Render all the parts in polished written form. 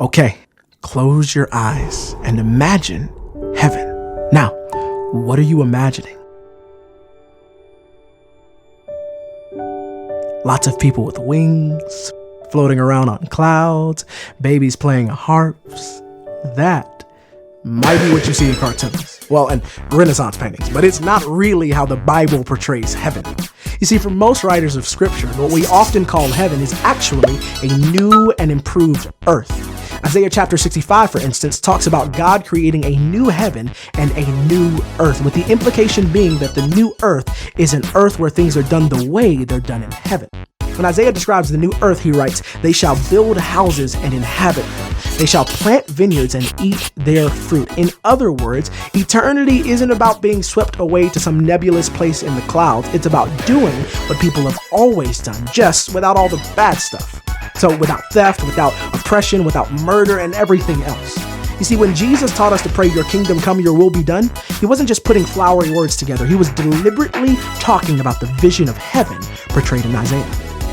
Okay, close your eyes and imagine heaven. Now, what are you imagining? Lots of people with wings, floating around on clouds, babies playing harps. That might be what you see in cartoons. Well, and Renaissance paintings, but it's not really how the Bible portrays heaven. You see, for most writers of scripture, what we often call heaven is actually a new and improved earth. Isaiah chapter 65, for instance, talks about God creating a new heaven and a new earth, with the implication being that the new earth is an earth where things are done the way they're done in heaven. When Isaiah describes the new earth, he writes, "They shall build houses and inhabit them. They shall plant vineyards and eat their fruit." In other words, eternity isn't about being swept away to some nebulous place in the clouds. It's about doing what people have always done, just without all the bad stuff. So without theft, without oppression, without murder, and everything else. You see, when Jesus taught us to pray, "Your kingdom come, your will be done," he wasn't just putting flowery words together. He was deliberately talking about the vision of heaven portrayed in Isaiah.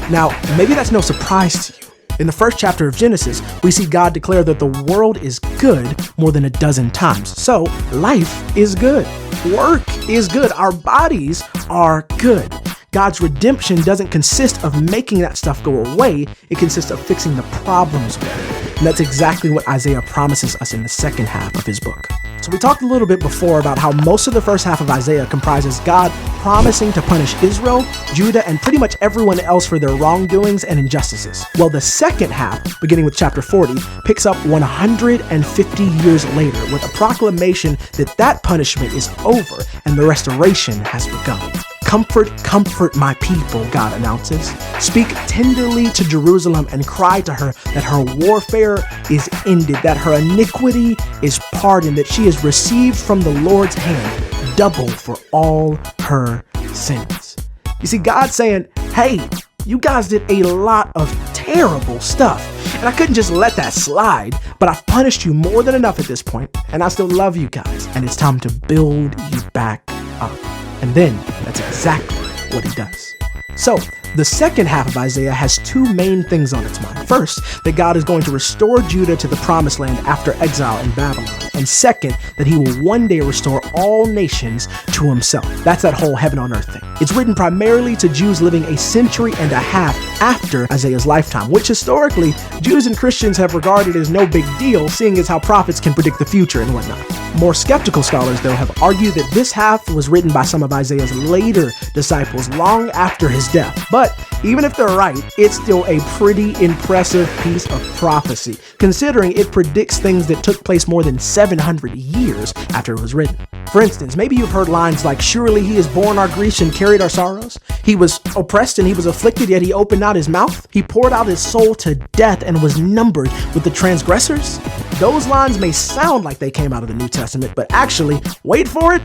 Now, maybe that's no surprise to you. In the first chapter of Genesis, we see God declare that the world is good more than a dozen times. So, life is good. Work is good. Our bodies are good. God's redemption doesn't consist of making that stuff go away. It consists of fixing the problems with it. And that's exactly what Isaiah promises us in the second half of his book. So we talked a little bit before about how most of the first half of Isaiah comprises God promising to punish Israel, Judah, and pretty much everyone else for their wrongdoings and injustices. Well, the second half, beginning with chapter 40, picks up 150 years later with a proclamation that that punishment is over and the restoration has begun. "Comfort, comfort my people," God announces. "Speak tenderly to Jerusalem and cry to her that her warfare is ended, that her iniquity is pardoned, that she has received from the Lord's hand double for all her sins." You see, God's saying, hey, you guys did a lot of terrible stuff, and I couldn't just let that slide, but I've punished you more than enough at this point, and I still love you guys, and it's time to build you back up. And then that's exactly what he does. So, the second half of Isaiah has two main things on its mind. First, that God is going to restore Judah to the promised land after exile in Babylon. And second, that he will one day restore all nations to himself. That's that whole heaven on earth thing. It's written primarily to Jews living a century and a half after Isaiah's lifetime, which historically, Jews and Christians have regarded as no big deal, seeing as how prophets can predict the future and whatnot. More skeptical scholars, though, have argued that this half was written by some of Isaiah's later disciples long after his death. But even if they're right, it's still a pretty impressive piece of prophecy, considering it predicts things that took place more than 700 years after it was written. For instance, maybe you've heard lines like, "Surely he has borne our griefs and carried our sorrows. He was oppressed and he was afflicted, yet he opened not his mouth. He poured out his soul to death and was numbered with the transgressors." Those lines may sound like they came out of the New Testament, but actually, wait for it,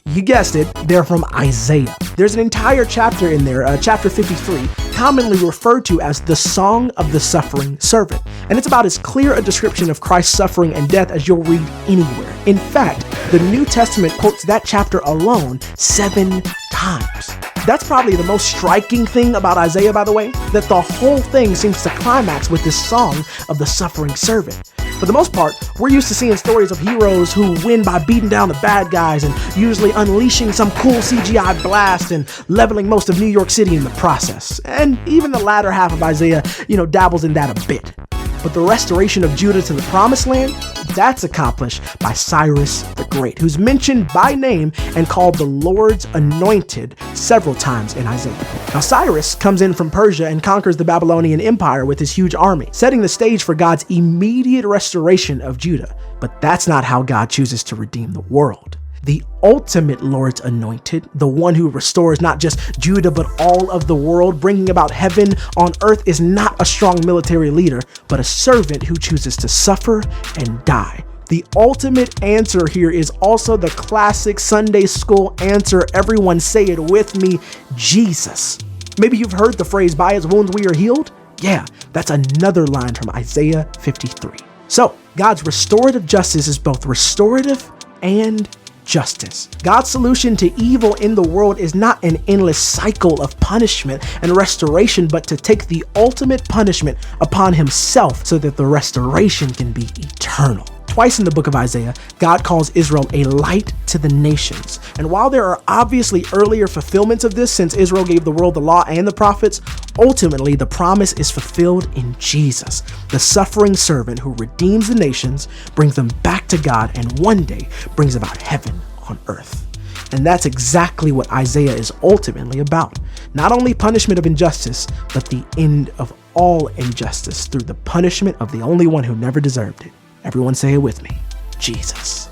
you guessed it, they're from Isaiah. There's an entire chapter in there, chapter 53, commonly referred to as the Song of the Suffering Servant. And it's about as clear a description of Christ's suffering and death as you'll read anywhere. In fact, the New Testament quotes that chapter alone 7 times. That's probably the most striking thing about Isaiah, by the way, that the whole thing seems to climax with this song of the suffering servant. For the most part, we're used to seeing stories of heroes who win by beating down the bad guys and usually unleashing some cool CGI blast and leveling most of New York City in the process. And even the latter half of Isaiah, dabbles in that a bit. But the restoration of Judah to the promised land, that's accomplished by Cyrus the Great, who's mentioned by name and called the Lord's anointed several times in Isaiah. Now, Cyrus comes in from Persia and conquers the Babylonian Empire with his huge army, setting the stage for God's immediate restoration of Judah. But that's not how God chooses to redeem the world. The ultimate Lord's anointed, the one who restores not just Judah but all of the world, bringing about heaven on earth, is not a strong military leader, but a servant who chooses to suffer and die. The ultimate answer here is also the classic Sunday school answer. Everyone say it with me: Jesus. Maybe you've heard the phrase, "By his wounds we are healed." Yeah, that's another line from Isaiah 53. So, God's restorative justice is both restorative and justice. God's solution to evil in the world is not an endless cycle of punishment and restoration, but to take the ultimate punishment upon himself so that the restoration can be eternal. Twice in the book of Isaiah, God calls Israel a light to the nations. And while there are obviously earlier fulfillments of this since Israel gave the world the law and the prophets, ultimately the promise is fulfilled in Jesus, the suffering servant who redeems the nations, brings them back to God, and one day brings about heaven on earth. And that's exactly what Isaiah is ultimately about. Not only punishment of injustice, but the end of all injustice through the punishment of the only one who never deserved it. Everyone say it with me, Jesus.